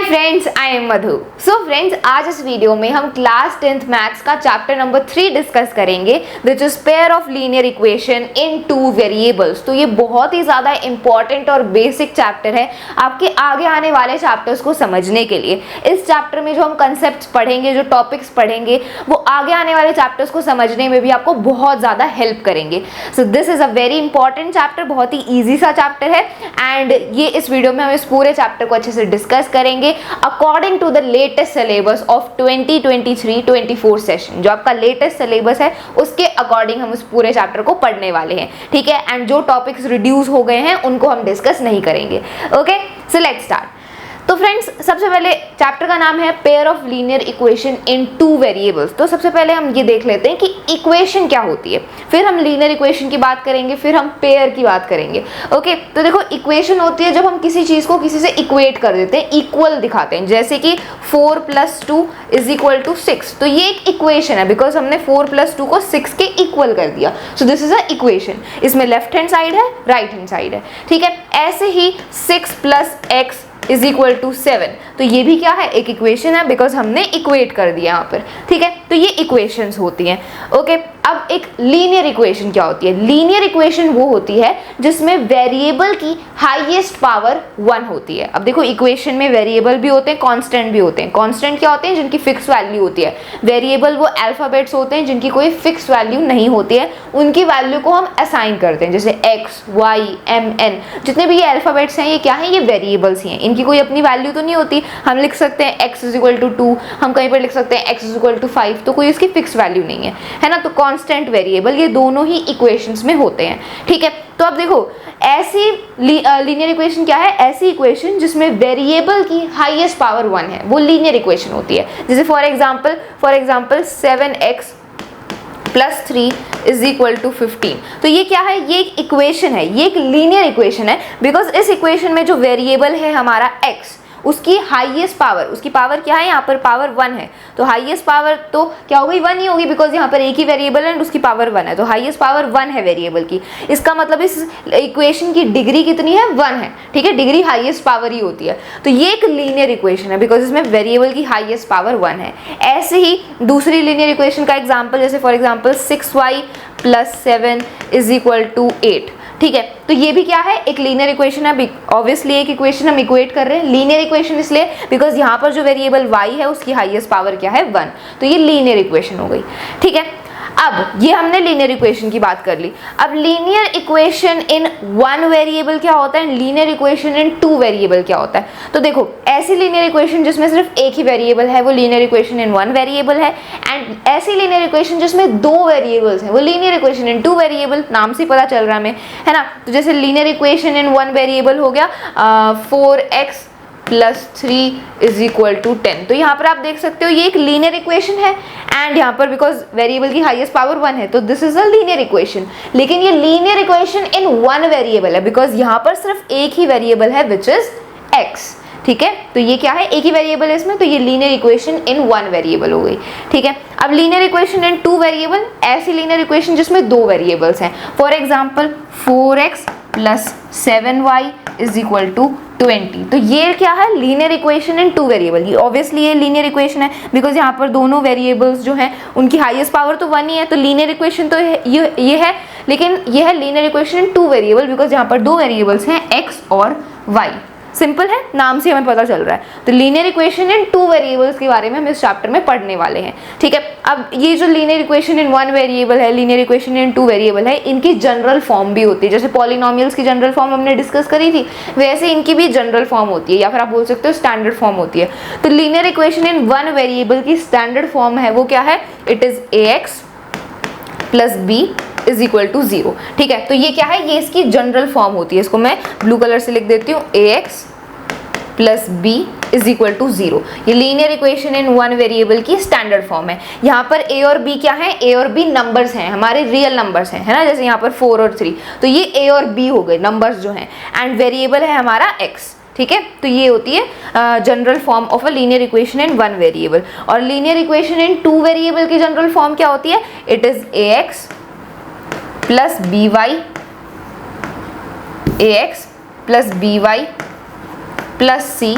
Friends, I am Madhu. So friends, आज इस video में हम क्लास 10th मैथ्स का चैप्टर नंबर 3 डिस्कस करेंगे, which is pair of linear equation in two variables. तो ये बहुत ही ज़्यादा इंपॉर्टेंट और बेसिक चैप्टर है आपके आगे आने वाले चैप्टर्स को समझने के लिए। इस चैप्टर में जो हम कंसेप्ट पढ़ेंगे, जो टॉपिक्स पढ़ेंगे, वो आगे आने वाले चैप्टर्स को समझने में भी आपको बहुत ज़्यादा हेल्प करेंगे। So this is a very important chapter, बहुत ही ईजी सा चैप्टर है एंड ये इस वीडियो में हम इस पूरे चैप्टर को अच्छे से डिस्कस करेंगे according to the latest syllabus of 2023-24 session. जो आपका लेटेस्ट सिलेबस है उसके अकॉर्डिंग हम उस पूरे चैप्टर को पढ़ने वाले हैं, ठीक है। एंड जो टॉपिक्स रिड्यूस हो गए हैं उनको हम डिस्कस नहीं करेंगे। Okay, so let's start. तो फ्रेंड्स, सबसे पहले चैप्टर का नाम है pair of linear equation in two variables. तो सबसे पहले हम ये देख लेते हैं कि इक्वेशन क्या होती है, फिर हम लीनियर इक्वेशन की बात करेंगे, फिर हम पेयर की बात करेंगे। ओके, तो देखो, इक्वेशन होती है जब हम किसी चीज़ को किसी से इक्वेट कर देते हैं, इक्वल दिखाते हैं। जैसे कि 4 + 2 = 6, तो ये एक इक्वेशन है बिकॉज हमने 4 + 2 को 6 के इक्वल कर दिया। सो दिस इज अ इक्वेशन। इसमें लेफ्ट हैंड साइड है, राइट हैंड साइड है, ठीक है। ऐसे ही 6 + x = 7, तो ये भी क्या है, एक इक्वेशन है बिकॉज हमने इक्वेट कर दिया यहाँ पर, ठीक है। तो ये इक्वेशंस होती हैं। ओके, अब एक लीनियर इक्वेशन क्या होती है? लीनियर इक्वेशन वो होती है जिसमें वेरिएबल की हाईएस्ट पावर 1 होती है। अब देखो, इक्वेशन में वेरिएबल भी होते हैं, कांस्टेंट भी होते हैं। कांस्टेंट क्या होते हैं? जिनकी फिक्स वैल्यू होती है। वेरिएबल वो अल्फाबेट्स होते हैं जिनकी कोई फिक्स वैल्यू नहीं होती है, उनकी वैल्यू को हम असाइन करते हैं। जैसे x, y, m, n, जितने भी ये अल्फाबेट्स हैं, ये क्या है? ये वेरिएबल्स ही हैं। इनकी कोई अपनी वैल्यू तो नहीं होती। हम लिख सकते हैं x = 2, हम कहीं पर लिख सकते हैं x = 5, तो कोई इसकी फिक्स वैल्यू नहीं है ना। तो कांस्टेंट, वेरिएबल, ये दोनों ही इक्वेशंस में होते हैं, ठीक है। तो अब देखो, ऐसी लीनियर इक्वेशन क्या है? ऐसी इक्वेशन जिसमें वेरिएबल की हाईएस्ट पावर 1 है, वो लीनियर इक्वेशन होती है। जैसे फॉर एग्जांपल 7x + 3 = 15। तो ये क्या है? ये एक इक्वेशन है, ये एक लीनियर इक्वेशन है बिकॉज इस इक्वेशन में जो वेरिएबल है हमारा x, उसकी हाईएस्ट पावर, उसकी पावर क्या है? यहाँ पर पावर 1 है, तो हाईएस्ट पावर तो क्या होगी? 1 ही होगी बिकॉज यहाँ पर एक ही वेरिएबल है एंड उसकी पावर 1 है, तो हाईएस्ट पावर 1 है वेरिएबल की। इसका मतलब इस इक्वेशन की डिग्री कितनी है? 1 है, ठीक है। डिग्री हाईएस्ट पावर ही होती है, तो ये एक लीनियर इक्वेशन है बिकॉज इसमें वेरिएबल की हाईएस्ट पावर 1 है। ऐसे ही दूसरी लीनियर इक्वेशन का एग्जाम्पल, जैसे फॉर एग्जाम्पल 6y + 7 = 8, ठीक है। तो ये भी क्या है? एक लीनियर इक्वेशन है। ऑब्वियसली एक इक्वेशन हम इक्वेट कर रहे हैं, लीनियर इक्वेशन इसलिए बिकॉज यहाँ पर जो वेरिएबल y है उसकी हाईएस्ट पावर क्या है? 1, तो ये लीनियर इक्वेशन हो गई, ठीक है। अब ये हमने लीनियर इक्वेशन की बात कर ली। अब लीनियर इक्वेशन इन 1 वेरिएबल क्या होता है? लीनियर इक्वेशन इन 2 वेरिएबल क्या होता है? तो देखो, ऐसी लीनियर इक्वेशन जिसमें सिर्फ एक ही वेरिएबल है, वो लीनियर इक्वेशन इन 1 वेरिएबल है। एंड ऐसी लीनियर इक्वेशन जिसमें 2 वेरिएबल्स हैं, वो लीनियर इक्वेशन इन 2 वेरिएबल। नाम से पता चल रहा है हमें, है ना। तो जैसे लीनियर इक्वेशन इन 1 वेरिएबल हो गया 4x + 3 = 10। तो यहाँ पर आप देख सकते हो ये एक लीनियर इक्वेशन है एंड यहाँ पर बिकॉज वेरिएबल की हाईएस्ट पावर 1 है, तो this is a linear equation. लेकिन ये लीनियर इक्वेशन इन 1 वेरिएबल है बिकॉज यहाँ पर सिर्फ एक ही वेरिएबल है विच इज x, ठीक है। तो ये क्या है? एक ही वेरिएबल है इसमें, तो ये लीनियर इक्वेशन इन 1 वेरिएबल हो गई, ठीक है। अब लीनियर इक्वेशन इन 2 वेरिएबल, ऐसी लीनियर इक्वेशन जिसमें 2 वेरिएबल्स हैं। For example 4x + 7y = 20। तो ये क्या है? Linear equation in 2 variable. ये ऑब्वियसली ये लीनियर इक्वेशन है बिकॉज यहाँ पर दोनों वेरिएबल्स जो हैं उनकी हाईएस्ट पावर तो 1 ही है, तो लीनियर इक्वेशन तो ये है। लेकिन ये है linear equation in 2 variable because यहाँ पर 2 वेरिएबल्स हैं x और y। सिंपल है, नाम से हमें पता चल रहा है। तो लीनियर इक्वेशन इन 2 वेरिएबल्स के बारे में हम इस चैप्टर में पढ़ने वाले हैं, ठीक है। अब ये जो लीनियर इक्वेशन इन 1 वेरिएबल है, लीनियर इक्वेशन इन 2 वेरिएबल है, इनकी जनरल फॉर्म भी होती है। जैसे पॉलिनोमियल्स की जनरल फॉर्म हमने डिस्कस करी थी, वैसे इनकी भी जनरल फॉर्म होती है, या फिर आप बोल सकते हो स्टैंडर्ड फॉर्म होती है। तो लीनियर इक्वेशन इन 1 वेरिएबल की स्टैंडर्ड फॉर्म है वो क्या है? इट इज ax + b = 0, ठीक है। तो ये क्या है? ये इसकी जनरल फॉर्म होती है। इसको मैं ब्लू कलर से लिख देती हूँ, ax + b = 0। ये लीनियर इक्वेशन इन 1 वेरिएबल की स्टैंडर्ड फॉर्म है। यहाँ पर a और b क्या है? a और b नंबर्स हैं, हमारे रियल नंबर्स हैं, है ना। जैसे यहाँ पर 4 और 3, तो ये a और b हो गए नंबर्स जो हैं, एंड वेरिएबल है हमारा x, ठीक है। तो ये होती है general form of a linear equation in 1 variable. और लीनियर इक्वेशन इन 2 वेरिएबल की जनरल फॉर्म क्या होती है? It is ax + by + c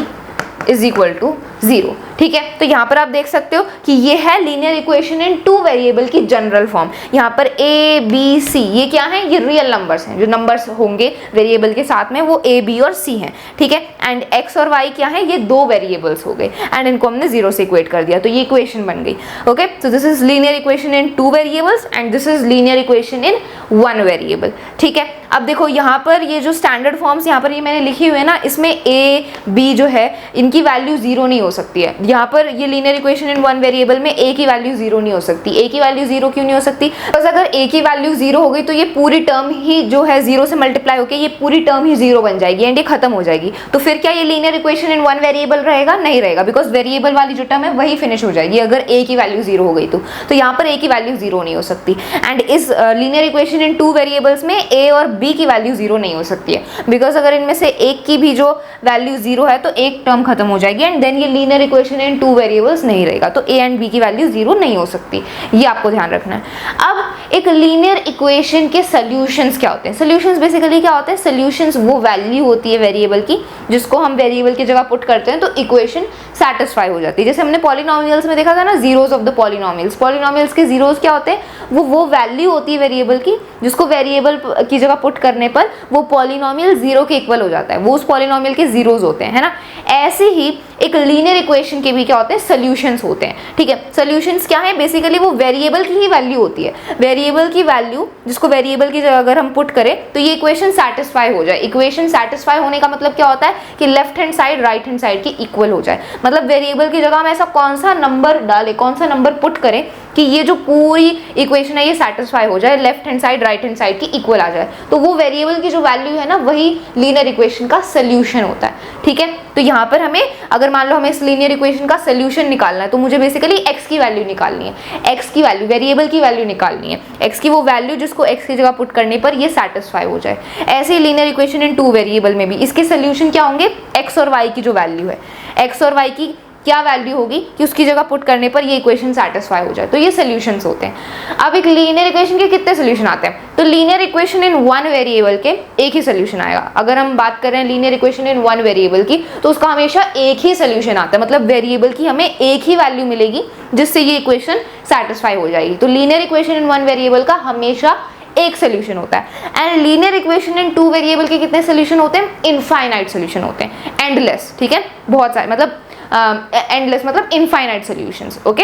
is equal to 0। ठीक है, तो यहाँ पर आप देख सकते हो कि ये है linear equation in two variable की जनरल फॉर्म। यहाँ पर ए बी सी ये क्या है, ये रियल नंबर्स हैं, जो नंबर्स होंगे वेरिएबल के साथ में वो ए बी और सी हैं। ठीक है, एंड एक्स और वाई क्या है, ये दो वेरिएबल्स हो गए एंड इनको हमने 0 से इक्वेट कर दिया, तो ये इक्वेशन बन गई। Okay, so this is linear equation in two variables and this is linear equation in one variable. ठीक है, अब देखो यहाँ पर ये जो स्टैंडर्ड फॉर्म्स यहाँ पर ये मैंने लिखी हुई है ना, इसमें ए बी जो है इनकी वैल्यू 0 नहीं हो सकती है। यहाँ पर ये linear equation in one variable में ए की वैल्यू 0 नहीं हो सकती। ए की वैल्यू 0 क्यों नहीं हो सकती, बस अगर ए की वैल्यू 0 हो गई तो ये पूरी टर्म ही जो है 0 से मल्टीप्लाई होकर ये पूरी टर्म ही 0 बन जाएगी एंड ये खत्म हो जाएगी। तो फिर क्या ये linear equation in one variable रहेगा, नहीं रहेगा, बिकॉज वेरिएबल वाली जो टर्म है वही फिनिश हो जाएगी अगर ए की वैल्यू 0 हो गई तो यहाँ पर ए की वैल्यू 0 नहीं हो सकती। एंड इस linear equation in two variables में ए और बी की वैल्यू 0 नहीं हो सकती है, बिकॉज अगर इनमें से एक की भी जो वैल्यू 0 है तो एक टर्म खत्म हो जाएगी एंड देन ये linear equation in two variables नहीं रहेगा, तो ए एंड बी की वैल्यू 0 नहीं हो सकती, ये आपको ध्यान रखना है। अब एक लीनियर इक्वेशन के सॉल्यूशंस क्या होते हैं, सॉल्यूशंस बेसिकली क्या होते हैं, सॉल्यूशंस वो वैल्यू होती है वेरिएबल की जिसको हम वेरिएबल की जगह पुट करते हैं तो इक्वेशन सेटिस्फाई हो जाती है। जैसे हमने पॉलिनोमियल्स में देखा था ना, zeros of the polynomials, polynomials के जीरोस क्या होते हैं, वो वैल्यू होती है वेरिएबल की जिसको वेरिएबल की जगह पुट करने पर वो पॉलिनोमियल 0 के इक्वल हो जाता है, वो उस पॉलिनोमियल के जीरोस होते हैं, है ना। ऐसे ही एक लीनियर इक्वेशन के भी क्या होते हैं, सॉल्यूशंस होते हैं। ठीक है, सॉल्यूशंस क्या है, बेसिकली वो वेरिएबल की ही वैल्यू होती है, वेरिएबल की वैल्यू जिसको वेरिएबल की जगह अगर हम पुट करें तो ये इक्वेशन सेटिस्फाई हो जाए। इक्वेशन सेटिस्फाई होने का मतलब क्या होता है कि left hand side right hand side की इक्वल हो जाए, मतलब वेरिएबल की जगह हम ऐसा कौन सा नंबर डालें, कौन सा नंबर पुट करें कि ये जो पूरी इक्वेशन है ये सेटिस्फाई हो जाए, left hand side right hand side की इक्वल आ जाए, तो वो वेरिएबल की जो वैल्यू है ना वही लीनियर इक्वेशन का सॉल्यूशन होता है। ठीक है, तो यहाँ पर हमें अगर मान लो हमें इस लीनियर इक्वेशन का सॉल्यूशन निकालना है तो मुझे बेसिकली x की वैल्यू निकालनी है, x की वैल्यू वेरिएबल की वैल्यू निकालनी है, x की वो वैल्यू जिसको x की जगह पुट करने पर ये सेटिस्फाई हो जाए। ऐसे ही linear equation in two variable में भी इसके सॉल्यूशन क्या होंगे, x और y की जो वैल्यू है, x और y की क्या वैल्यू होगी कि उसकी जगह पुट करने पर ये इक्वेशन सेटिस्फाई हो जाए, तो ये सॉल्यूशंस होते हैं। अब एक लीनियर इक्वेशन के कितने सॉल्यूशन आते हैं, तो linear equation in one variable के एक ही सॉल्यूशन आएगा। अगर हम बात कर रहे हैं linear equation in one variable की तो उसका हमेशा एक ही सॉल्यूशन आता है, मतलब वेरिएबल की हमें एक ही वैल्यू मिलेगी जिससे ये इक्वेशन सेटिस्फाई हो जाएगी। तो linear equation in one variable का हमेशा एक सोल्यूशन होता है। And linear equation in two variable के कितने सोल्यूशन होते हैं, इनफाइनाइट सोल्यूशन होते हैं, एंडलेस। ठीक है, बहुत सारे, मतलब एंडलेस मतलब इनफाइनाइट सॉल्यूशंस। ओके,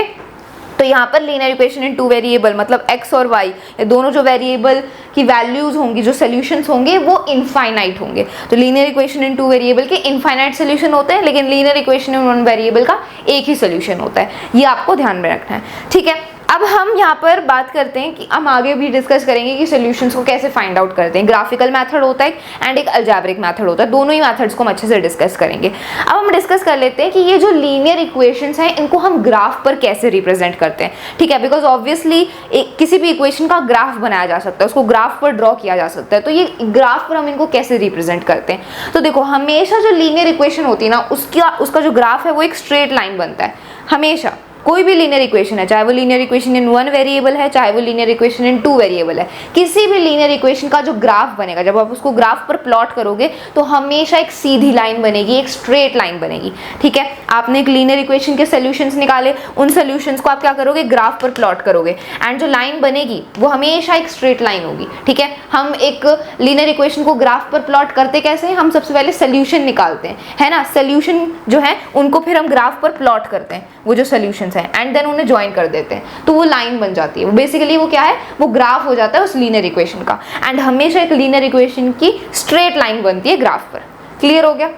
तो यहाँ पर linear equation in two variable मतलब x और y ये दोनों जो वेरिएबल की वैल्यूज होंगी, जो सॉल्यूशंस होंगे वो इनफाइनाइट होंगे। तो linear equation in two variable के इनफाइनाइट सॉल्यूशन होते हैं, लेकिन linear equation in one variable का एक ही सॉल्यूशन होता है, ये आपको ध्यान में रखना है। ठीक है, अब हम यहाँ पर बात करते हैं कि हम आगे भी डिस्कस करेंगे कि सॉल्यूशंस को कैसे फाइंड आउट करते हैं। ग्राफिकल मेथड होता है एंड एक अलजेब्रिक मेथड होता है, दोनों ही मेथड्स को हम अच्छे से डिस्कस करेंगे। अब हम डिस्कस कर लेते हैं कि ये जो लीनियर इक्वेशंस हैं इनको हम ग्राफ पर कैसे रिप्रेजेंट करते हैं। ठीक है, बिकॉज ऑब्वियसली किसी भी इक्वेशन का ग्राफ बनाया जा सकता है, उसको ग्राफ पर ड्रॉ किया जा सकता है, तो ये ग्राफ पर हम इनको कैसे रिप्रेजेंट करते हैं। तो देखो, हमेशा जो लीनियर इक्वेशन होती है ना उसका जो ग्राफ है वो एक स्ट्रेट लाइन बनता है हमेशा। कोई भी लीनियर इक्वेशन है, चाहे वो linear equation in one variable है, चाहे वो linear equation in two variable है, किसी भी लीनियर इक्वेशन का जो ग्राफ बनेगा, जब आप उसको ग्राफ पर प्लॉट करोगे तो हमेशा एक सीधी लाइन बनेगी, एक स्ट्रेट लाइन बनेगी। ठीक है, आपने एक लीनियर इक्वेशन के सॉल्यूशंस निकाले, उन सॉल्यूशंस को आप क्या करोगे, ग्राफ पर प्लॉट करोगे एंड जो लाइन बनेगी वो हमेशा एक स्ट्रेट लाइन होगी। ठीक है, हम एक लीनियर इक्वेशन को ग्राफ पर प्लॉट करते कैसे हैं, हम सबसे पहले सॉल्यूशन निकालते हैं, है ना। सॉल्यूशन जो है उनको फिर हम ग्राफ पर प्लॉट करते हैं, वो जो सॉल्यूशंस हैं, एंड देन उन्हें ज्वाइन कर देते हैं तो वो लाइन बन जाती है। बेसिकली वो क्या है, वो ग्राफ हो जाता है उस लीनियर इक्वेशन का। एंड हमेशा एक लीनियर इक्वेशन की स्ट्रेट लाइन बनती है ग्राफ पर। क्लियर हो गया।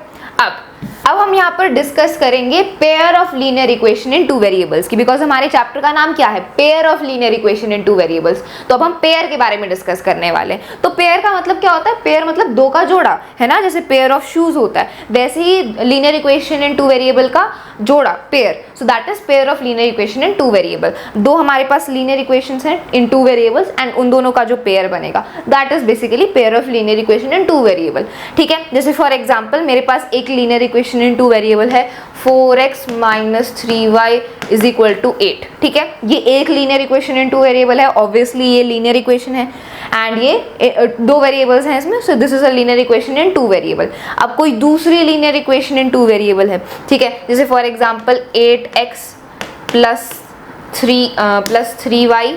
अब हम यहाँ पर डिस्कस करेंगे pair of linear equation in two variables की, बिकॉज हमारे चैप्टर का नाम क्या है, pair of linear equation in two variables. तो अब हम पेयर के बारे में डिस्कस करने वाले हैं। तो पेयर का मतलब क्या होता है, पेयर मतलब दो का जोड़ा, है ना। जैसे पेयर ऑफ शूज होता है, वैसे ही linear equation in two variable का जोड़ा, pair. So that is pair of linear equation in two variable. दो हमारे पास लीनियर इक्वेशंस हैं इन टू वेरिएबल्स एंड उन दोनों का जो पेयर बनेगा that is basically pair of linear equation in two variable. ठीक है, जैसे फॉर एग्जांपल मेरे पास एक linear equation equation in two variable है 4x minus 3y is equal to 8, ठीक है। ये एक linear equation in two variable है, ऑब्वियसली ये लीनियर इक्वेशन है एंड ये दो वेरिएबल्स हैं इसमें, so this is a linear equation in two variable. अब कोई दूसरी linear equation in two variable है, ठीक है, जैसे for example 8x plus 3y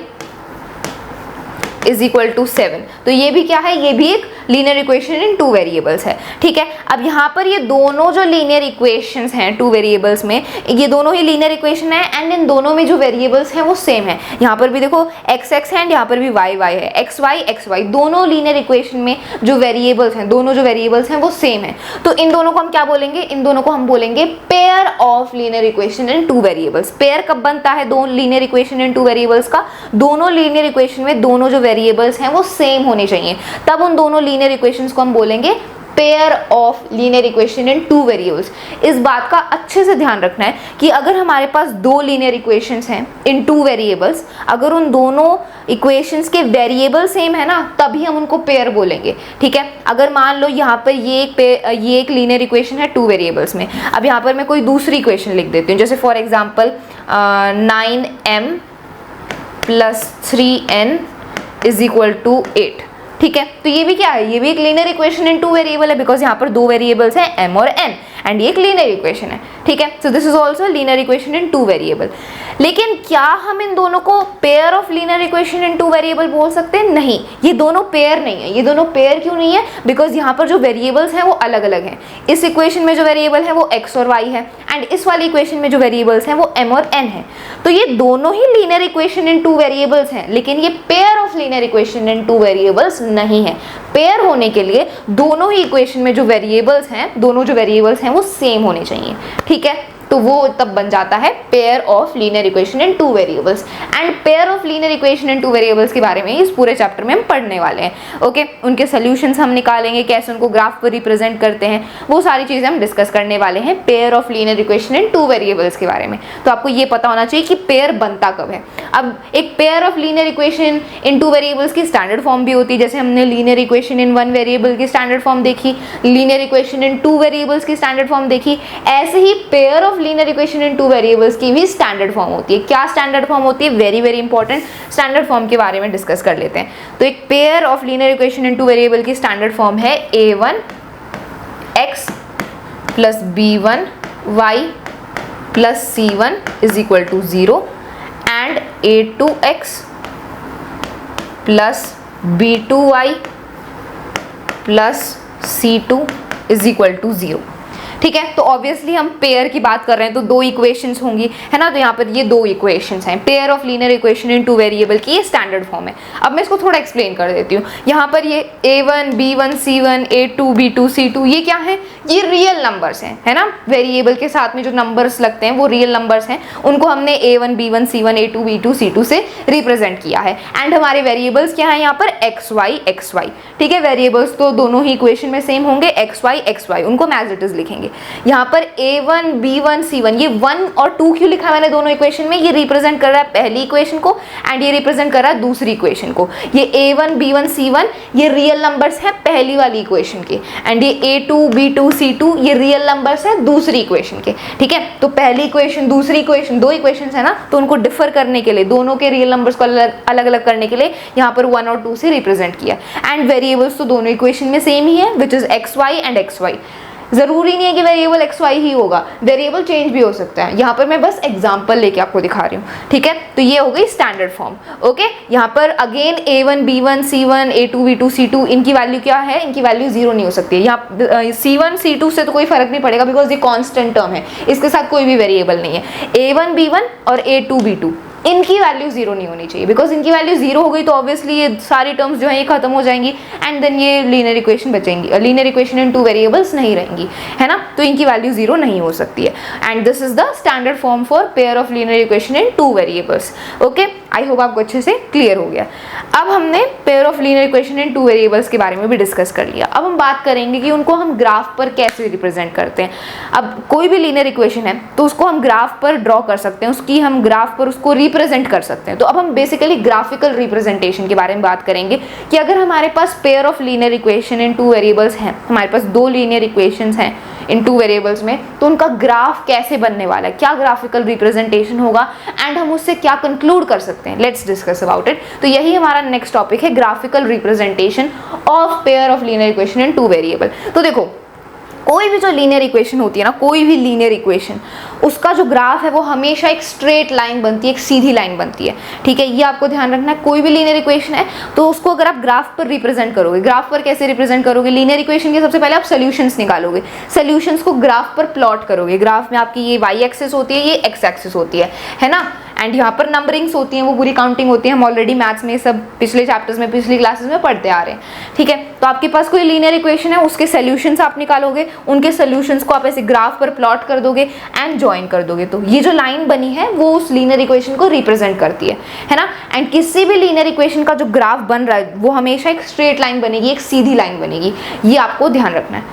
is equal to 7, तो ये भी क्या है, ये भी एक linear equation in two variables है, ठीक है। अब यहाँ पर ये दोनों जो लीनियर इक्वेशंस हैं टू वेरिएबल्स में, ये दोनों ही लीनियर इक्वेशन है एंड इन दोनों में जो वेरिएबल्स हैं वो सेम है। यहाँ पर भी देखो x x है एंड यहाँ पर भी y y है, x y दोनों लीनियर इक्वेशन में जो वेरिएबल्स हैं, दोनों जो वेरिएबल्स हैं वो सेम है। तो इन दोनों को हम क्या बोलेंगे, इन दोनों को हम बोलेंगे pair of linear equation in two variables. Pair कब बनता है दो linear equation in two variables का, दोनों लीनियर इक्वेशन में दोनों जो वेरिएबल्स हैं वो सेम होने चाहिए, तब उन दोनों लीनियर इक्वेशंस को हम बोलेंगे pair of linear equation in two variables. इस बात का अच्छे से ध्यान रखना है कि अगर हमारे पास दो लीनियर इक्वेशंस हैं इन टू वेरिएबल्स, अगर उन दोनों इक्वेशंस के वेरिएबल सेम है ना, तभी हम उनको पेयर बोलेंगे, ठीक है। अगर मान लो यहाँ पर ये एक लीनियर इक्वेशन है टू वेरिएबल्स में, अब यहाँ पर मैं कोई दूसरी इक्वेशन लिख देती हूँ, जैसे for example 9m plus 3n is equal to 8, ठीक है। तो ये भी क्या है, ये भी एक linear equation in two variable है, बिकॉज यहाँ पर दो वेरिएबल्स हैं m और n एंड ये एक लीनियर इक्वेशन है, ठीक है। सो this is also linear equation in two variable. लेकिन क्या हम इन दोनों को pair of linear equation in two variable बोल सकते हैं? नहीं, ये दोनों पेयर नहीं है। ये दोनों पेयर क्यों नहीं है? बिकॉज यहाँ पर जो वेरिएबल्स हैं वो अलग अलग हैं। इस इक्वेशन में जो वेरिएबल है वो x और y है एंड इस वाली इक्वेशन में जो वेरिएबल्स हैं वो m और n है। तो ये दोनों ही linear equation in two variables हैं, लेकिन ये pair of linear equation in two variables नहीं है। पेयर होने के लिए दोनों ही इक्वेशन में जो वेरिएबल्स हैं, दोनों जो वेरिएबल्स हैं वो सेम होने चाहिए, ठीक है। तो वो तब बन जाता है pair of linear equation in two variables. And pair of linear equation in two variables के बारे में इस पूरे चैप्टर में हम पढ़ने वाले हैं, ओके। उनके सॉल्यूशंस हम निकालेंगे, कैसे उनको ग्राफ पर रिप्रेजेंट करते हैं, वो सारी चीज़ें हम डिस्कस करने वाले हैं pair of linear equation in two variables के बारे में। तो आपको ये पता होना चाहिए कि पेयर बनता कब है। अब एक pair of linear equation in two variables की स्टैंडर्ड फॉर्म भी होती है, जैसे हमने linear equation in one variable की स्टैंडर्ड फॉर्म देखी, linear equation in two variables की स्टैंडर्ड फॉर्म देखी, ऐसे ही pair of linear equation in two variables की भी स्टैंडर्ड फॉर्म होती है। क्या स्टैंडर्ड फॉर्म होती है? Very very important, standard form के बारे में डिस्कस कर लेते हैं। तो एक pair of linear equation in two variable की स्टैंडर्ड फॉर्म है a1x plus b1y plus c1 is equal to 0 and a2x plus b2y plus c2 is equal to 0, ठीक है। तो ऑब्वियसली हम पेयर की बात कर रहे हैं तो दो इक्वेशंस होंगी, है ना। तो यहाँ पर ये दो इक्वेशंस हैं, pair of linear equation in two variable की ये स्टैंडर्ड फॉर्म है। अब मैं इसको थोड़ा एक्सप्लेन कर देती हूँ। यहाँ पर ये a1 b1 c1 a2 b2 c2 ये क्या है? ये रियल नंबर्स हैं, है ना। वेरिएबल के साथ में जो नंबर्स लगते हैं वो रियल नंबर्स हैं, उनको हमने a1 b1 c1 a2 b2 c2 से रिप्रेजेंट किया है। एंड हमारे वेरिएबल्स क्या है यहाँ पर? x y, ठीक है। वेरिएबल्स तो दोनों ही इक्वेशन में सेम होंगे, x y, उनको एज इट इज लिखेंगे। यहाँ पर a1 b1 c1 ये 1 और 2 क्यों लिखा है मैंने दोनों इक्वेशन में? ये रिप्रेजेंट कर रहा है पहली इक्वेशन को एंड ये रिप्रेजेंट कर रहा है दूसरी इक्वेशन को। ये a1 b1 c1 ये रियल नंबर्स हैं पहली वाली इक्वेशन के एंड ये a2 b2 c2 ये रियल नंबर्स हैं दूसरी इक्वेशन के, ठीक है। तो पहली इक्वेशन दूसरी इक्वेशन दो इक्वेशंस है ना, तो उनको डिफर करने के लिए, दोनों के रियल नंबर्स को अलग अलग करने के लिए यहाँ पर 1 और 2 से रिप्रेजेंट किया। एंड वेरिएबल्स तो दोनों इक्वेशन में सेम ही है, which is xy and xy। जरूरी नहीं है कि वेरिएबल xy ही होगा, वेरिएबल चेंज भी हो सकता है। यहाँ पर मैं बस एग्जांपल लेके आपको दिखा रही हूँ, ठीक है। तो ये हो गई स्टैंडर्ड फॉर्म, ओके। यहाँ पर again a1 b1 c1 a2 b2 c2 इनकी वैल्यू क्या है? इनकी वैल्यू 0 नहीं हो सकती है। यहाँ c1 c2 से तो कोई फर्क नहीं पड़ेगा बिकॉज ये कांस्टेंट टर्म है, इसके साथ कोई भी वेरिएबल नहीं है। a1 b1 और a2 b2 इनकी वैल्यू 0 नहीं होनी चाहिए, बिकॉज इनकी वैल्यू 0 हो गई तो ऑब्वियसली ये सारी टर्म्स जो है ये खत्म हो जाएंगी एंड देन ये लीनियर इक्वेशन बचेंगी, linear equation in two variables नहीं रहेंगी, है ना। तो इनकी वैल्यू 0 नहीं हो सकती है and this is the standard form for pair of linear equation in two variables, okay. I hope आपको अच्छे से क्लियर हो गया। अब हमने pair of linear equation in two variables के बारे में भी डिस्कस कर लिया। अब हम बात करेंगे कि उनको हम ग्राफ पर कैसे रिप्रेजेंट करते हैं। अब कोई भी लीनियर इक्वेशन है तो उसको हम ग्राफ पर ड्रॉ कर सकते हैं, उसकी हम ग्राफ पर उसको रिप्रेजेंट कर सकते हैं। तो अब हम बेसिकली ग्राफिकल रिप्रेजेंटेशन के बारे में बात करेंगे कि अगर हमारे पास pair of linear equation in two variables हैं, हमारे पास दो लीनियर इक्वेशंस हैं इन टू वेरिएबल्स में, तो उनका ग्राफ कैसे बनने वाला है, क्या ग्राफिकल रिप्रेजेंटेशन होगा एंड हम उससे क्या कंक्लूड कर सकते हैं, लेट्स डिस्कस अबाउट इट। तो यही हमारा नेक्स्ट टॉपिक है, graphical representation of pair of linear equation in two variable. तो देखो कोई भी जो लीनियर इक्वेशन होती है ना, कोई भी लीनियर इक्वेशन, उसका जो ग्राफ है वो हमेशा एक स्ट्रेट लाइन बनती है, एक सीधी लाइन बनती है, ठीक है, ये आपको ध्यान रखना है। कोई भी लीनियर इक्वेशन है तो उसको अगर आप ग्राफ पर रिप्रेजेंट करोगे, ग्राफ पर कैसे रिप्रेजेंट करोगे, लीनियर इक्वेशन के सबसे पहले आप सोल्यूशंस निकालोगे, सोल्यूशंस को ग्राफ पर प्लॉट करोगे। ग्राफ में आपकी ये वाई एक्सिस होती है, ये एक्स एक्सिस होती है ना, एंड यहाँ पर नंबरिंग्स होती हैं, वो पूरी काउंटिंग होती है। हम ऑलरेडी मैथ्स में सब पिछले चैप्टर्स में, पिछली क्लासेस में पढ़ते आ रहे हैं, ठीक है। तो आपके पास कोई लीनियर इक्वेशन है, उसके सोल्यूशंस आप निकालोगे, उनके सोल्यूशंस को आप ऐसे ग्राफ पर प्लॉट कर दोगे एंड ज्वाइन कर दोगे, तो ये जो लाइन बनी है वो उस लीनियर इक्वेशन को रिप्रेजेंट करती है ना। एंड किसी भी लीनियर इक्वेशन का जो ग्राफ बन रहा है वो हमेशा एक स्ट्रेट लाइन बनेगी, एक सीधी लाइन बनेगी, ये आपको ध्यान रखना है।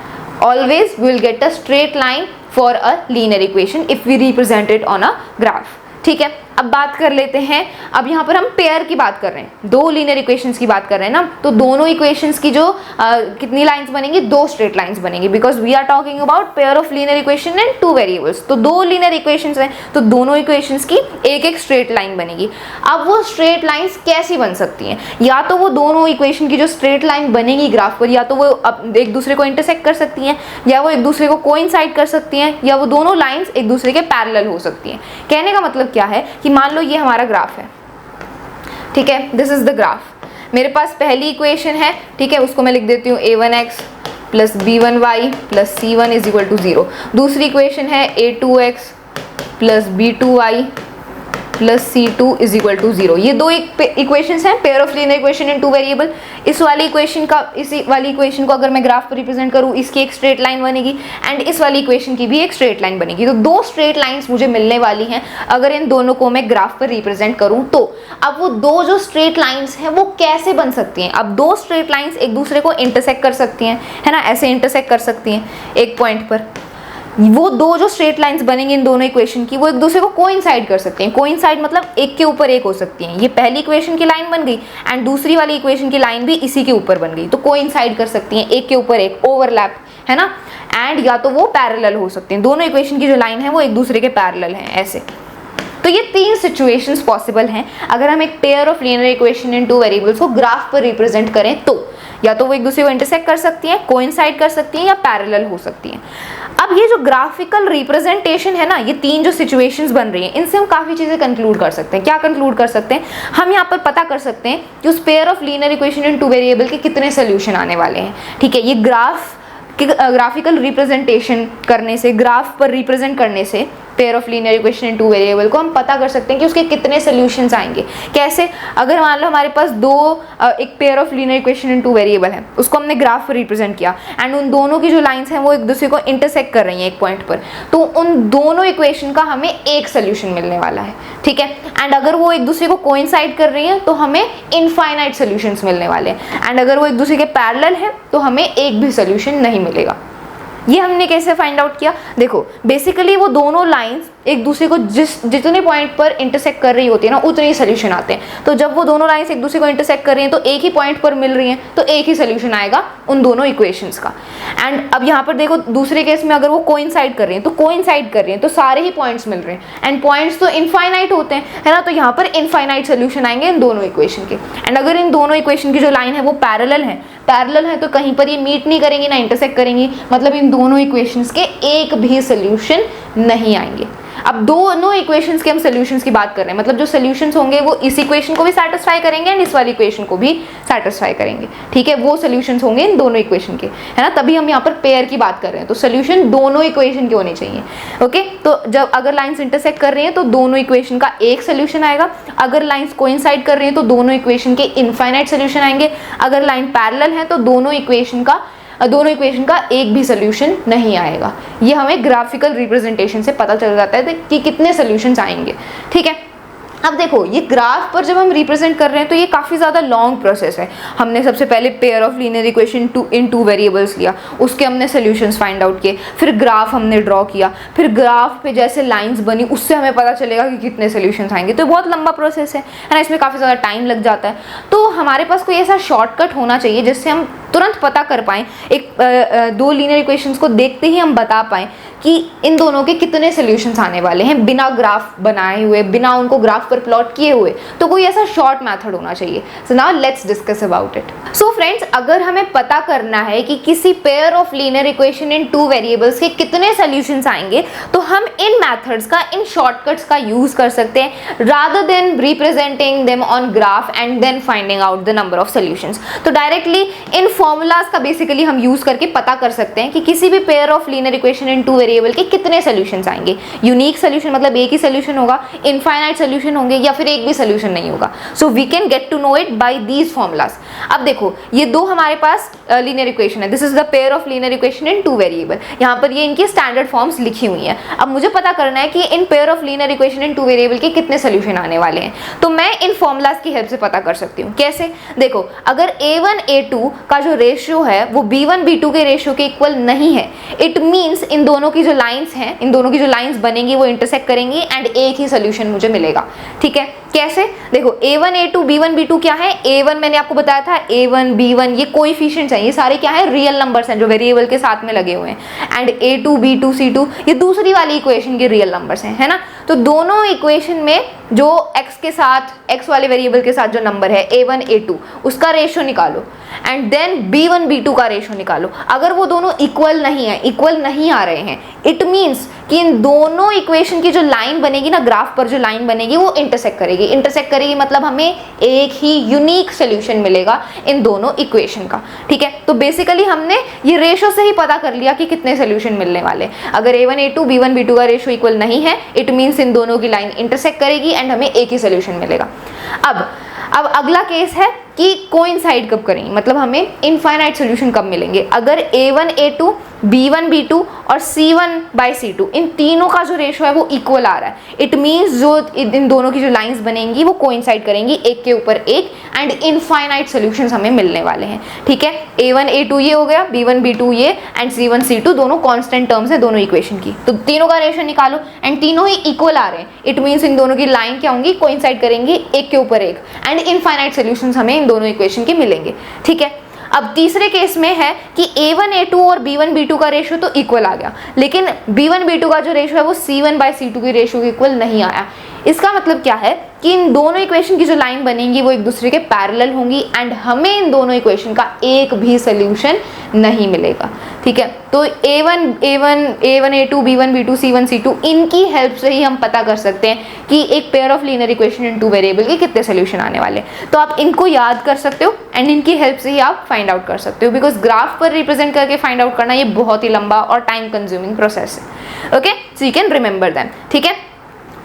Always we will get a straight line for a linear equation if we represent it on a graph, ठीक है। अब बात कर लेते हैं, अब यहाँ पर हम पेयर की बात कर रहे हैं, दो लीनियर इक्वेशंस की बात कर रहे हैं ना, तो दोनों इक्वेशंस की जो कितनी लाइंस बनेंगी, दो स्ट्रेट लाइंस बनेगी, because we are talking about pair of linear equation and two variables. तो दो लीनियर इक्वेशंस हैं, तो दोनों इक्वेशंस की एक एक स्ट्रेट लाइन बनेगी। अब वो स्ट्रेट लाइंस कैसी बन सकती हैं, या तो वो दोनों इक्वेशन की जो स्ट्रेट लाइन बनेगी ग्राफ पर, या तो वो एक दूसरे को इंटरसेक्ट कर सकती हैं, या वो एक दूसरे को कोइंसाइड कर सकती हैं, या वो दोनों लाइंस एक दूसरे के पैरेलल हो सकती हैं। कहने का मतलब क्या है कि मान लो ये हमारा ग्राफ है, ठीक है, दिस इज द ग्राफ। मेरे पास पहली इक्वेशन है, ठीक है, उसको मैं लिख देती हूँ a1x plus b1y plus c1 is equal to 0। दूसरी इक्वेशन है a2x plus b2y plus c2 is equal to 0। ये दो इक्वेशंस हैं, pair of linear equation in two variable. इस वाली इक्वेशन को अगर मैं ग्राफ पर रिप्रेजेंट करूँ, इसकी एक स्ट्रेट लाइन बनेगी एंड इस वाली इक्वेशन की भी एक स्ट्रेट लाइन बनेगी। तो दो स्ट्रेट लाइंस मुझे मिलने वाली हैं अगर इन दोनों को मैं ग्राफ पर रिप्रेजेंट करूँ तो। अब वो दो जो स्ट्रेट लाइंस हैं वो कैसे बन सकती हैं, अब दो स्ट्रेट लाइंस एक दूसरे को इंटरसेक्ट कर सकती हैं, है ना, ऐसे इंटरसेक्ट कर सकती हैं एक पॉइंट पर। वो दो जो स्ट्रेट लाइंस बनेंगी इन दोनों इक्वेशन की, वो एक दूसरे को कोइंसाइड कर सकती हैं। कोइंसाइड मतलब एक के ऊपर एक हो सकती हैं। ये पहली इक्वेशन की लाइन बन गई एंड दूसरी वाली इक्वेशन की लाइन भी इसी के ऊपर बन गई, तो कोइंसाइड कर सकती हैं, एक के ऊपर एक, ओवरलैप, है ना। एंड या तो वो पैरेलल हो सकते हैं, दोनों इक्वेशन की जो लाइन है वो एक दूसरे के पैरेलल हैं, ऐसे। तो ये तीन सिचुएशंस पॉसिबल हैं अगर हम एक pair of linear equation in two variables को ग्राफ पर रिप्रेजेंट करें तो। या तो वो एक दूसरे को इंटरसेक्ट कर सकती हैं, कोइंसाइड कर सकती हैं, या पैरेलल हो सकती हैं। अब ये जो ग्राफिकल रिप्रेजेंटेशन है ना, ये तीन जो सिचुएशंस बन रही हैं, इनसे हम काफ़ी चीज़ें कंक्लूड कर सकते हैं। क्या कंक्लूड कर सकते हैं, हम यहाँ पर पता कर सकते हैं कि उस pair of linear equation in two variable के कितने सोल्यूशन आने वाले हैं, ठीक है। ये ग्राफिकल रिप्रेजेंटेशन करने से, ग्राफ पर रिप्रेजेंट करने से pair of linear equation in two variable को हम पता कर सकते हैं कि उसके कितने सोल्यूशंस आएंगे। कैसे, अगर मान लो हमारे पास एक pair of linear equation in two variable है, उसको हमने ग्राफ पर रिप्रेजेंट किया एंड उन दोनों की जो लाइंस हैं वो एक दूसरे को इंटरसेक्ट कर रही हैं एक पॉइंट पर, तो उन दोनों इक्वेशन का हमें एक सोल्यूशन मिलने वाला है, ठीक है। एंड अगर वो एक दूसरे को कोइंसाइड कर रही हैं तो हमें इनफाइनाइट सोल्यूशंस मिलने वाले हैं, एंड अगर वो एक दूसरे के पैरेलल है तो हमें एक भी सोल्यूशन नहीं मिलेगा। ये हमने कैसे फाइंड आउट किया, देखो बेसिकली वो दोनों लाइंस एक दूसरे को जितने पॉइंट पर इंटरसेक्ट कर रही होती है ना, उतने ही सोल्यूशन आते हैं। तो जब वो दोनों लाइंस एक दूसरे को इंटरसेक्ट कर रही हैं तो एक ही पॉइंट पर मिल रही हैं, तो एक ही सोल्यूशन आएगा उन दोनों इक्वेशंस का। एंड अब यहाँ पर देखो दूसरे केस में अगर वो कोइंसाइड कर रही हैं, तो कोइंसाइड कर रही हैं तो सारे ही पॉइंट्स मिल रहे हैं, एंड पॉइंट्स तो इनफाइनाइट होते हैं, है ना, तो यहाँ पर इनफाइनाइट सोल्यूशन आएंगे इन दोनों इक्वेशन के। एंड अगर इन दोनों इक्वेशन की जो लाइन है वो पैरेलल है तो कहीं पर ये मीट नहीं करेंगी ना इंटरसेक्ट करेंगी, मतलब इन दोनों इक्वेशंस के एक भी सोल्यूशन नहीं आएंगे। अब दोनों इक्वेशंस के हम सोल्यूशंस की बात कर रहे हैं, मतलब जो सोल्यूशंस होंगे वो इस इक्वेशन को भी सैटिस्फाई करेंगे एंड इस वाली इक्वेशन को भी सैटिस्फाई करेंगे, ठीक है। वो सोल्यूशंस होंगे इन दोनों इक्वेशन के, है ना, तभी हम यहाँ पर पेयर की बात कर रहे हैं। तो सोल्यूशन दोनों इक्वेशन के होने चाहिए, ओके। तो जब अगर लाइंस इंटरसेक्ट कर रही हैं तो दोनों इक्वेशन का एक सोल्यूशन आएगा, अगर लाइंस कोइंसाइड कर रही हैं तो दोनों इक्वेशन के इनफाइनाइट सोल्यूशन आएंगे, अगर लाइन पैरेलल है तो दोनों इक्वेशन का एक भी सोल्यूशन नहीं आएगा। ये हमें ग्राफिकल रिप्रेजेंटेशन से पता चल जाता है कि कितने सोल्यूशंस आएंगे, ठीक है। अब देखो ये ग्राफ पर जब हम रिप्रेजेंट कर रहे हैं तो ये काफ़ी ज़्यादा लॉन्ग प्रोसेस है। हमने सबसे पहले pair of linear equation in two variables लिया, उसके हमने सोल्यूशंस फाइंड आउट किए, फिर ग्राफ हमने ड्रॉ किया, फिर ग्राफ पे जैसे लाइंस बनी उससे हमें पता चलेगा कि कितने सोल्यूशंस आएंगे। तो बहुत लंबा प्रोसेस है ना, इसमें काफ़ी ज़्यादा टाइम लग जाता है। तो हमारे पास कोई ऐसा शॉर्टकट होना चाहिए जिससे हम तुरंत पता कर पाएँ, एक दो लीनियर इक्वेशंस को देखते ही हम बता पाएँ कि इन दोनों के कितने सॉल्यूशंस आने वाले हैं, बिना ग्राफ बनाए हुए, बिना उनको ग्राफ पर प्लॉट किए हुए। तो कोई ऐसा शॉर्ट मेथड होना चाहिए। So now let's discuss about it. So friends, अगर हमें पता करना है कि किसी pair of linear equation in two variables के कितने सॉल्यूशंस आएंगे, तो हम इन मेथड्स का, इन शॉर्टकट्स का यूज कर सकते हैं rather than representing them on graph and then finding out the number of solutions. तो डायरेक्टली इन फॉर्मूलाज का बेसिकली हम यूज करके पता कर सकते हैं कि किसी भी pair of linear equation in two variable के कितने सॉल्यूशंस आएंगे। यूनिक सॉल्यूशन मतलब एक ही सॉल्यूशन होगा, इनफाइनाइट सॉल्यूशन होंगे, या फिर एक भी सॉल्यूशन नहीं होगा। So we can get to know it bye these formulas. अब देखो, ये दो हमारे पास लीनियर इक्वेशन है, this is the pair of linear equation in two variable. यहाँ पर ये इनकी स्टैंडर्ड फॉर्म्स लिखी हुई हैं। अब मुझे पता करना है कि in pair of linear equation in two variable के कितने सॉल्यूशन आने वाले हैं। तो मैं इन फॉर्मूलाज की हेल्प से पता कर सकती हूँ। कैसे? देखो, अगर a1 a2 का जो रेशियो है वो b1 b2 के रेशियो के इक्वल नहीं है, इट मीन्स इन दोनों की जो लाइंस हैं, इन दोनों की जो लाइंस बनेंगी वो इंटरसेक्ट करेंगी एंड एक ही सोल्यूशन मुझे मिलेगा। ठीक है, कैसे? देखो, a1 a2 b1 b2 क्या है? a1 मैंने आपको बताया था, a1 b1 ये कोएफिशिएंट्स हैं, ये सारे क्या है? रियल नंबर्स हैं जो वेरिएबल के साथ में लगे हुए हैं। एंड a2 b2 c2 ये दूसरी वाली इक्वेशन के रियल नंबर्स हैं, है ना। तो दोनों इक्वेशन में जो x के साथ, x वाले वेरिएबल के साथ जो नंबर है a1 a2 उसका रेशियो निकालो एंड देन b1 b2 का रेशियो निकालो। अगर वो दोनों इक्वल नहीं है, इक्वल नहीं आ रहे हैं, इट मीन्स कि इन दोनों इक्वेशन की जो लाइन बनेगी ना, ग्राफ पर जो लाइन बनेगी वो इंटरसेक्ट करेगी। इंटरसेक्ट करेगी मतलब हमें एक ही यूनिक सोल्यूशन मिलेगा इन दोनों इक्वेशन का। ठीक है, तो बेसिकली हमने ये रेशियो से ही पता कर लिया कि कितने सोल्यूशन मिलने वाले। अगर a1 a2 b1 b2 का रेशियो इक्वल नहीं है, इट मीन्स इन दोनों की लाइन इंटरसेक्ट करेगी एंड हमें एक ही सोल्यूशन मिलेगा। अब अगला केस है कि कोइंसाइड कब करेंगे, मतलब हमें इनफाइनाइट सोल्यूशन कब मिलेंगे। अगर a1 a2 b1 b2 और c1 by c2 इन तीनों का जो रेशियो है वो इक्वल आ रहा है, इट मीन्स जो इन दोनों की जो लाइंस बनेंगी वो कोइंसाइड करेंगी एक के ऊपर एक एंड इनफाइनाइट सोल्यूशंस हमें मिलने वाले हैं। ठीक है, a1 a2 ये हो गया, b1 b2 ये एंड c1 c2 दोनों कांस्टेंट टर्म्स है दोनों इक्वेशन की। तो तीनों का रेशियो निकालो एंड तीनों ही इक्वल आ रहे हैं, इट मीन्स इन दोनों की लाइन क्या होंगी? कोइंसाइड करेंगी एक के ऊपर एक एंड इनफाइनाइट सोल्यूशंस हमें इन दोनों इक्वेशन के मिलेंगे। ठीक है, अब तीसरे केस में है कि a1 a2 और b1 b2 का रेशियो तो इक्वल आ गया, लेकिन b1 b2 का जो रेशियो है वो c1 by c2 के रेशियो के इक्वल नहीं आया। इसका मतलब क्या है कि इन दोनों इक्वेशन की जो लाइन बनेंगी वो एक दूसरे के पैरेलल होंगी एंड हमें इन दोनों इक्वेशन का एक भी सोल्यूशन नहीं मिलेगा। ठीक है, तो a1 a2 b1 b2 c1 c2 इनकी हेल्प से ही हम पता कर सकते हैं कि एक pair of linear equation in two variable के कितने सोल्यूशन आने वाले। तो आप इनको याद कर सकते हो एंड इनकी हेल्प से ही आप फाइंड आउट कर सकते हो, बिकॉज ग्राफ पर रिप्रेजेंट करके फाइंड आउट करना ये बहुत ही लंबा और टाइम कंज्यूमिंग प्रोसेस है। Okay, so you can remember them. ठीक है,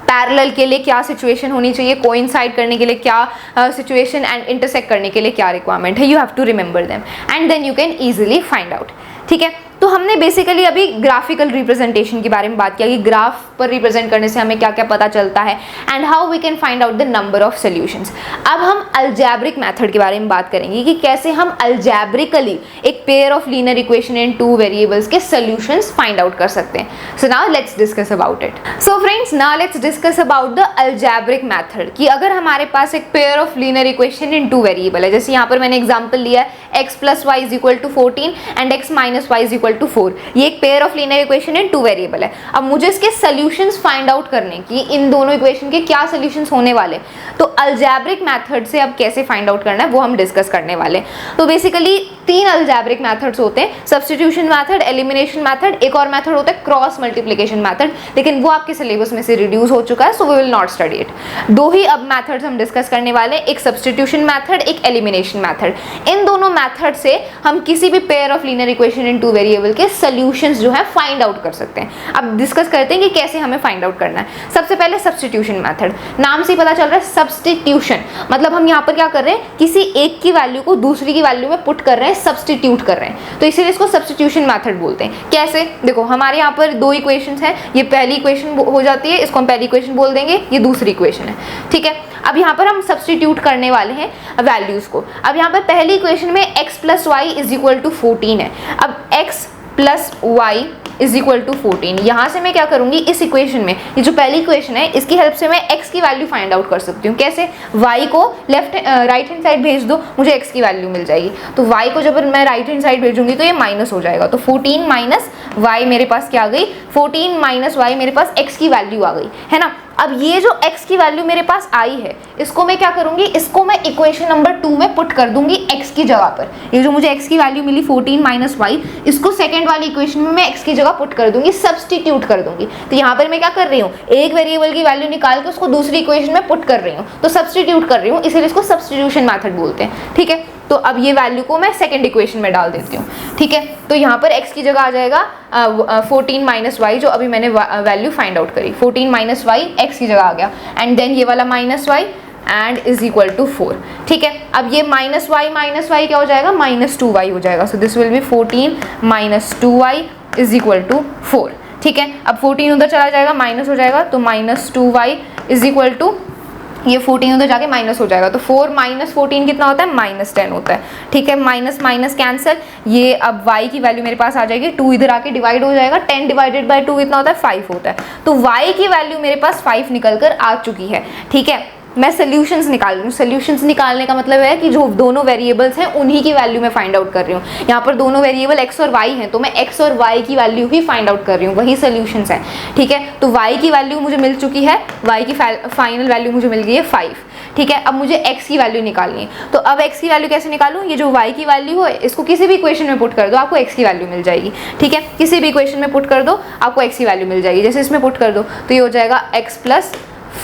पैरेलल के लिए क्या सिचुएशन होनी चाहिए, कोइंसाइड करने के लिए क्या सिचुएशन एंड इंटरसेक्ट करने के लिए क्या रिक्वायरमेंट है, you have to remember them and then you can easily find out. ठीक है, तो हमने बेसिकली अभी ग्राफिकल रिप्रेजेंटेशन के बारे में बात किया कि ग्राफ पर रिप्रेजेंट करने से हमें क्या क्या पता चलता है and how we can find out the number of solutions. अब हम अलजेब्रिक मेथड के बारे में बात करेंगे कि कैसे हम अलजेब्रिकली एक pair of linear equation in two variables के सॉल्यूशंस फाइंड आउट कर सकते हैं। So now let's discuss about it. So friends, now let's discuss about the algebraic method कि अगर हमारे पास एक pair of linear equation in two variable है, जैसे यहाँ पर मैंने एग्जाम्पल लिया है x + y = 14 and x - y = 4। ये एक pair of linear equation in two variable है। अब मुझे इसके सॉल्यूशंस फाइंड आउट करने की, इन दोनों इक्वेशन के क्या सॉल्यूशंस होने वाले, तो अलजेब्रिक मेथड से अब कैसे फाइंड आउट करना है वो हम डिस्कस करने वाले। तो बेसिकली 3 अलजेब्रिक मेथड्स होते हैं, सब्स्टिट्यूशन मेथड, एलिमिनेशन मेथड, एक और मेथड होता है क्रॉस मल्टीप्लिकेशन मेथड, लेकिन वो आपके सिलेबस में से रिड्यूस हो चुका है, so we will not study it. दो ही अब मेथड्स हम डिस्कस करने वाले, एक सब्स्टिट्यूशन मेथड, एक एलिमिनेशन मेथड। इन दोनों मेथड से हम किसी भी pair of linear equation in two variable के सॉल्यूशंस जो है फाइंड आउट कर सकते हैं। अब डिस्कस करते हैं कि कैसे हमें फाइंड आउट करना है। सबसे पहले सब्स्टिट्यूशन मेथड, नाम से ही पता चल रहा है सब्स्टिट्यूशन, मतलब हम यहाँ पर क्या कर रहे हैं, किसी एक की वैल्यू को दूसरी की वैल्यू में पुट कर रहे हैं, सब्स्टिट्यूट कर रहे हैं, तो इसीलिए इसको सब्स्टिट्यूशन मेथड बोलते हैं। कैसे? देखो, हमारे यहाँ पर 2 इक्वेशंस हैं, ये पहली इक्वेशन हो जाती है, इसको हम पहली इक्वेशन बोल देंगे, ये दूसरी इक्वेशन है। ठीक है, अब यहाँ पर हम सब्स्टिट्यूट करने वाले हैं वैल्यूज को। अब यहाँ पर पहली इक्वेशन में x + y = 14 है। अब x plus y is equal to 14। यहाँ से मैं क्या करूँगी, इस इक्वेशन में ये जो पहली इक्वेशन है इसकी हेल्प से मैं x की वैल्यू फाइंड आउट कर सकती हूँ। कैसे, y को राइट हैंड साइड भेज दो, मुझे x की वैल्यू मिल जाएगी। तो y को जब मैं राइट हैंड साइड भेजूंगी तो ये माइनस हो जाएगा, तो 14 माइनस वाई मेरे पास क्या आ गई, 14 माइनस वाई मेरे पास x की वैल्यू आ गई, है ना। अब ये जो x की वैल्यू मेरे पास आई है इसको मैं क्या करूंगी, इसको मैं इक्वेशन नंबर 2 में पुट कर दूंगी x की जगह पर। ये जो मुझे x की वैल्यू मिली 14 माइनस वाई, इसको सेकंड वाली इक्वेशन में मैं x की जगह पुट कर दूंगी, सब्स्टिट्यूट कर दूंगी। तो यहाँ पर मैं क्या कर रही हूँ, एक वेरिएबल की वैल्यू निकाल के उसको दूसरी इक्वेशन में पुट कर रही हूँ, तो सब्स्टिट्यूट कर रही हूँ, इसीलिए इसको सब्स्टिट्यूशन मेथड बोलते हैं। ठीक है, तो अब ये वैल्यू को मैं सेकंड इक्वेशन में डाल देती हूँ। ठीक है, तो यहाँ पर x की जगह आ जाएगा 14 माइनस वाई, जो अभी मैंने वैल्यू फाइंड आउट करी, 14 माइनस वाई x की जगह आ गया, एंड देन ये वाला minus y and is equal to 4। ठीक है, अब ये माइनस वाई क्या हो जाएगा, माइनस 2y हो जाएगा। So this will be 14 minus 2y is equal to 4। ठीक है, अब 14 उधर चला जाएगा, माइनस हो जाएगा, तो minus 2y is equal to, ये 14 उधर जाके माइनस हो जाएगा, तो 4 माइनस 14 कितना होता है, माइनस 10 होता है। ठीक है, माइनस माइनस कैंसिल, ये अब y की वैल्यू मेरे पास आ जाएगी, 2 इधर आके डिवाइड हो जाएगा, 10 डिवाइडेड बाय 2 कितना होता है, 5 होता है। तो y की वैल्यू मेरे पास 5 निकल कर आ चुकी है। ठीक है, मैं सोल्यूशंस निकाल रही हूँ। सोल्यूशंस निकालने का मतलब है कि जो दोनों वेरिएबल्स हैं उन्हीं की वैल्यू मैं फाइंड आउट कर रही हूँ। यहाँ पर दोनों वेरिएबल x और y हैं, तो मैं x और y की वैल्यू ही फाइंड आउट कर रही हूँ, वही सोल्यूशंस हैं। ठीक है, तो y की वैल्यू मुझे मिल चुकी है, y की फाइनल वैल्यू मुझे मिल गई है 5। ठीक है, अब मुझे x की वैल्यू निकालनी है, तो अब x की वैल्यू कैसे निकालूँ, ये जो y की वैल्यू है इसको किसी भी इक्वेशन में पुट कर दो, आपको x की वैल्यू मिल जाएगी। ठीक है, किसी भी इक्वेशन में पुट कर दो, आपको x की वैल्यू मिल जाएगी। जैसे इसमें पुट कर दो तो ये हो जाएगा x plus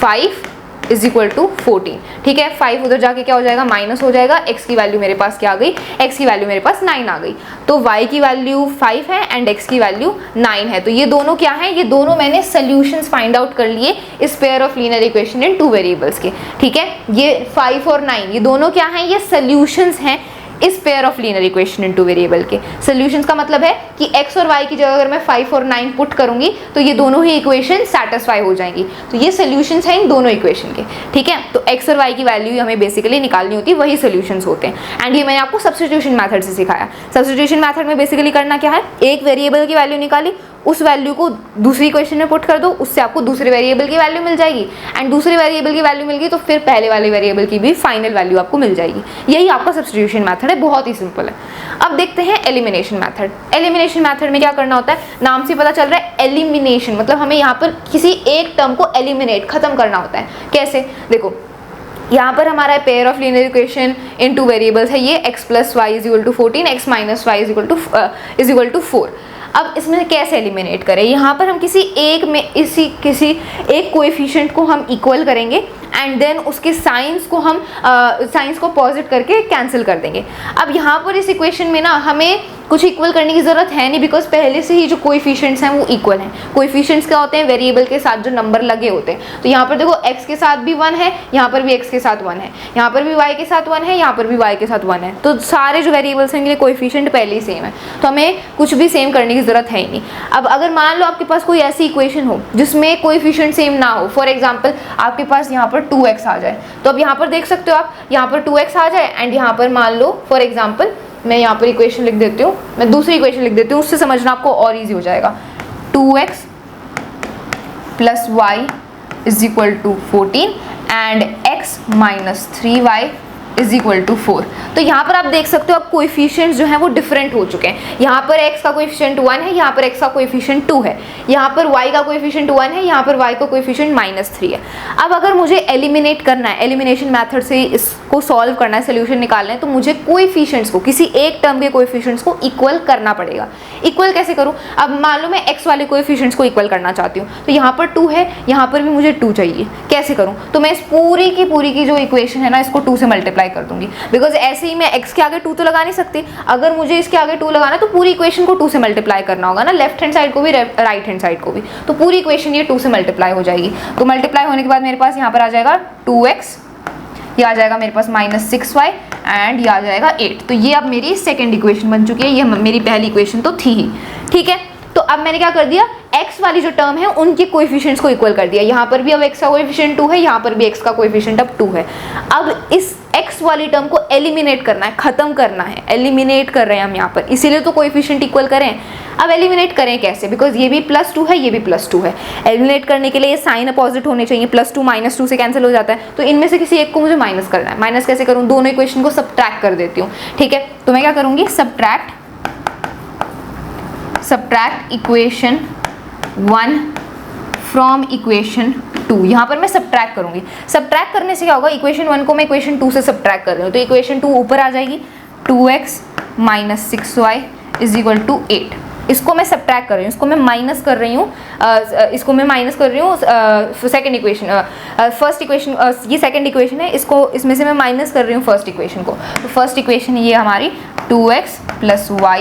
5 is equal to 14। ठीक है, 5 उधर जाके क्या हो जाएगा, माइनस हो जाएगा, x की वैल्यू मेरे पास क्या आ गई, x की वैल्यू मेरे पास 9 आ गई। तो y की वैल्यू 5 है एंड x की वैल्यू 9 है। तो ये दोनों क्या है, ये दोनों मैंने सोल्यूशंस फाइंड आउट कर लिए इस pair of linear equation in 2 variables के। ठीक है, ये 5 और 9 ये दोनों क्या हैं, ये सोल्यूशंस हैं इस pair of linear equation in 2 variable के। सोल्यूशंस का मतलब है कि x और y की जगह अगर मैं 5 और 9 पुट करूंगी तो ये दोनों ही इक्वेशन सेटिस्फाई हो जाएंगी। तो ये सोल्यूशंस हैं इन दोनों इक्वेशन के। ठीक है, तो x और y की वैल्यू हमें बेसिकली निकालनी होती है, वही सोल्यूशंस होते हैं। एंड ये मैंने आपको सब्स्टिट्यूशन मेथड से सिखाया। सब्स्टिट्यूशन मेथड में बेसिकली करना क्या है, एक वेरिएबल की वैल्यू निकाली, उस वैल्यू को दूसरी इक्वेशन में पुट कर दो, उससे आपको दूसरे वेरिएबल की वैल्यू मिल जाएगी, एंड दूसरे वेरिएबल की वैल्यू मिल गई तो फिर पहले वाले वेरिएबल की भी फाइनल वैल्यू आपको मिल जाएगी। यही आपका सब्स्टिट्यूशन मेथड है, बहुत ही सिंपल है। अब देखते हैं एलिमिनेशन मेथड। एलिमिनेशन मेथड में क्या करना होता है, नाम से पता चल रहा है एलिमिनेशन, मतलब हमें यहाँ पर किसी एक टर्म को एलिमिनेट, खत्म करना होता है। कैसे, देखो यहाँ पर हमारा pair of linear equation in 2 variables है, ये x plus y is equal to 14, x minus y is equal to 4। अब इसमें कैसे एलिमिनेट करें, यहाँ पर हम किसी एक कोएफिशिएंट को हम इक्वल करेंगे एंड देन उसके साइंस को पॉजिटिव करके कैंसिल कर देंगे। अब यहाँ पर इस इक्वेशन में ना हमें कुछ इक्वल करने की ज़रूरत है नहीं, बिकॉज पहले से ही जो कोएफिशिएंट्स हैं वो इक्वल हैं। कोएफिशिएंट्स क्या होते हैं, वेरिएबल के साथ जो नंबर लगे होते हैं। तो यहाँ पर देखो x के साथ भी 1 है, यहाँ पर भी x के साथ 1 है, यहाँ पर भी y के साथ 1 है, यहाँ पर भी y के साथ 1 है। तो सारे जो वेरिएबल्स हैं इनके कोएफिशिएंट पहले ही सेम है, तो हमें कुछ भी सेम करने की ज़रूरत है ही नहीं। अब अगर मान लो आपके पास कोई ऐसी इक्वेशन हो जिसमें कोएफिशिएंट सेम ना हो, फॉर एग्जाम्पल आपके पास यहाँ पर 2x आ जाए, तो अब यहाँ पर देख सकते हो आप, यहाँ पर 2x आ जाए एंड यहाँ पर मान लो फॉर एग्जाम्पल मैं यहाँ पर इक्वेशन लिख देती हूँ, मैं दूसरी इक्वेशन लिख देती हूँ, उससे समझना आपको और इजी हो जाएगा। 2x plus y is equal to 14 and x minus 3y is equal to 4। तो यहाँ पर आप देख सकते हो अब कोएफिशिएंट्स जो हैं वो डिफरेंट हो चुके हैं। यहाँ पर x का कोएफिशिएंट 1 है, यहाँ पर x का कोएफिशिएंट 2 है, यहाँ पर y का कोएफिशिएंट 1 है, यहाँ पर y का कोएफिशिएंट -3 है। अब अगर मुझे एलिमिनेट करना है, एलिमिनेशन मेथड से इसको सॉल्व करना है, सोल्यूशन निकालना है, तो मुझे कोएफिशिएंट्स को, किसी एक टर्म के कोएफिशिएंट्स को इक्वल करना पड़ेगा। इक्वल कैसे करूँ, अब मान लो मैं x वाले कोएफिशिएंट्स को इक्वल करना चाहती हूँ, तो यहाँ पर 2 है, यहाँ पर भी मुझे 2 चाहिए। कैसे करूँ, तो मैं इस पूरी की जो इक्वेशन है ना, इसको 2 से मल्टीप्लाई कर दूंगी, बिकॉज ऐसे ही मैं x के आगे 2 तो लगा नहीं सकती। अगर मुझे इसके आगे 2 लगाना है तो पूरी इक्वेशन को 2 से मल्टीप्लाई करना होगा ना, लेफ्ट हैंड साइड को भी राइट हैंड साइड को भी, तो पूरी इक्वेशन ये 2 से मल्टीप्लाई हो जाएगी। तो मल्टीप्लाई होने के बाद मेरे पास यहाँ पर आ जाएगा 2x, ये आ जाएगा मेरे पास -6y एंड ये आ जाएगा 8। तो ये अब मेरी सेकेंड इक्वेशन बन चुकी है, ये मेरी पहली इक्वेशन तो थी ही। ठीक है, तो अब मैंने क्या कर दिया, x वाली जो टर्म है उनके कोएफिशिएंट्स को इक्वल कर दिया। यहाँ पर भी अब x का कोएफिशिएंट 2 है, यहाँ पर भी x का कोएफिशिएंट अब 2 है। अब इस x वाली टर्म को एलिमिनेट करना है, खत्म करना है, एलिमिनेट कर रहे हैं हम यहाँ पर, इसीलिए तो कोएफिशिएंट इक्वल करें। अब एलिमिनेट करें कैसे, बिकॉज ये भी +2 है, ये भी +2 है। एलिमिनेट करने के लिए साइन अपोजिट होने चाहिए, +2 -2 से कैंसिल हो जाता है, तो इनमें से किसी एक को मुझे माइनस करना है। माइनस कैसे करूँ, दोनों इक्वेशन को सब्ट्रैक्ट कर देती हूँ, ठीक है। तो मैं क्या करूँगी, सब्ट्रैक्ट इक्वेशन 1 फ्रॉम इक्वेशन 2, यहाँ पर मैं सब्ट्रैक्ट करूँगी। सब्ट्रैक्ट करने से क्या होगा, इक्वेशन 1 को मैं इक्वेशन 2 से सब्ट्रैक्ट कर रही हूँ, तो इक्वेशन 2 ऊपर आ जाएगी, 2x - 6y = 8। इसको मैं सब्ट्रैक्ट कर रही हूँ, इसको मैं माइनस कर रही हूँ, सेकंड इक्वेशन, फर्स्ट इक्वेशन, ये सेकंड इक्वेशन है, इसमें से मैं माइनस कर रही हूँ फर्स्ट इक्वेशन को। तो फर्स्ट इक्वेशन ये हमारी 2x + y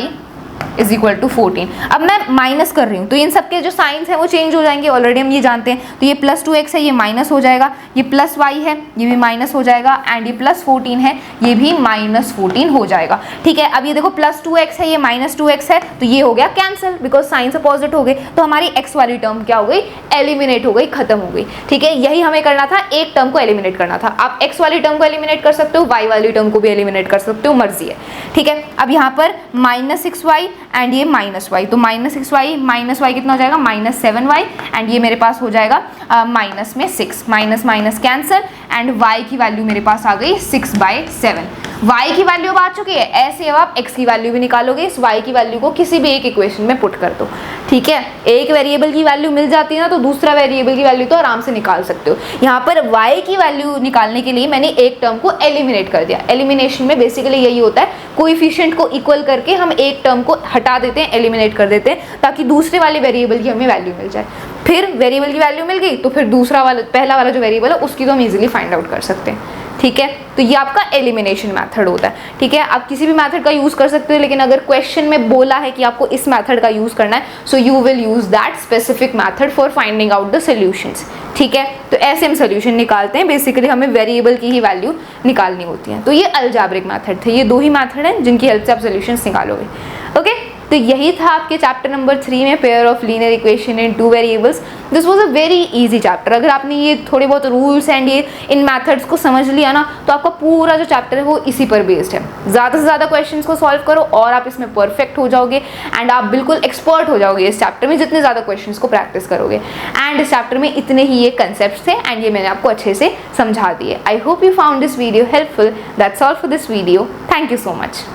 = 14। अब मैं माइनस कर रही हूँ, तो इन सबके जो साइंस हैं वो चेंज हो जाएंगे, ऑलरेडी हम ये जानते हैं। तो ये +2x है, ये माइनस हो जाएगा, ये +y है, ये भी माइनस हो जाएगा, एंड ये +14 है, ये भी -14 हो जाएगा, ठीक है। अब ये देखो +2x है, ये -2x है, तो ये हो गया कैंसिल, बिकॉज साइंस अपोजिट हो गए, तो हमारी x वाली टर्म क्या हो गई, एलिमिनेट हो गई, खत्म हो गई, ठीक है। यही हमें करना था, एक टर्म को एलिमिनेट करना था। आप x वाली टर्म को एलिमिनेट कर सकते हो, y वाली टर्म को भी एलिमिनेट कर सकते हो, मर्जी है, ठीक है। अब यहाँ पर -6y एंड ये -y, तो -6y कितना हो जाएगा, -7y, एंड ये मेरे पास हो जाएगा माइनस में 6, माइनस कैंसिल, एंड y की वैल्यू मेरे पास आ गई 6/7। y की वैल्यू अब आ चुकी है, ऐसे अब आप x की वैल्यू भी निकालोगे, इस y की वैल्यू को किसी भी एक इक्वेशन में पुट कर दो, ठीक है। एक वेरिएबल की वैल्यू मिल जाती है ना, तो दूसरा वेरिएबल की वैल्यू तो आराम से निकाल सकते हो। यहाँ पर y की वैल्यू निकालने के लिए मैंने एक टर्म को एलिमिनेट कर दिया। एलिमिनेशन में बेसिकली यही होता है, कोएफिशिएंट को इक्वल करके हम एक टर्म को हटा देते हैं, एलिमिनेट कर देते हैं, ताकि दूसरे वाले वेरिएबल की हमें वैल्यू मिल जाए। फिर वेरिएबल की वैल्यू मिल गई तो फिर दूसरा वाला, पहला वाला जो वेरिएबल है उसकी तो हम इजीली फाइंड आउट कर सकते हैं, ठीक है। तो ये आपका एलिमिनेशन मेथड होता है, ठीक है। आप किसी भी मेथड का यूज कर सकते हो, लेकिन अगर क्वेश्चन में बोला है कि आपको इस मेथड का यूज करना है, so you will use that specific method for finding out the solutions, ठीक है। तो ऐसे हम सोल्यूशन निकालते हैं, बेसिकली हमें वेरिएबल की ही वैल्यू निकालनी होती है। तो ये अलजेब्रिक मेथड थे, ये दो ही मेथड हैं जिनकी हेल्प से आप सॉल्यूशंस निकालोगे, ओके। तो यही था आपके चैप्टर नंबर 3 में pair of linear equation in 2 variables. This was a very easy chapter. अगर आपने ये थोड़े बहुत रूल्स एंड ये इन मेथड्स को समझ लिया ना, तो आपका पूरा जो चैप्टर है वो इसी पर बेस्ड है। ज़्यादा से ज़्यादा क्वेश्चंस को सॉल्व करो और आप इसमें परफेक्ट हो जाओगे, एंड आप बिल्कुल एक्सपर्ट हो जाओगे इस चैप्टर में, जितने ज़्यादा क्वेश्चंस को प्रैक्टिस करोगे। एंड इस चैप्टर में इतने ही ये कंसेप्ट थे, एंड ये मैंने आपको अच्छे से समझा दिए। I hope you found this video helpful. That's all for this video. Thank you so much.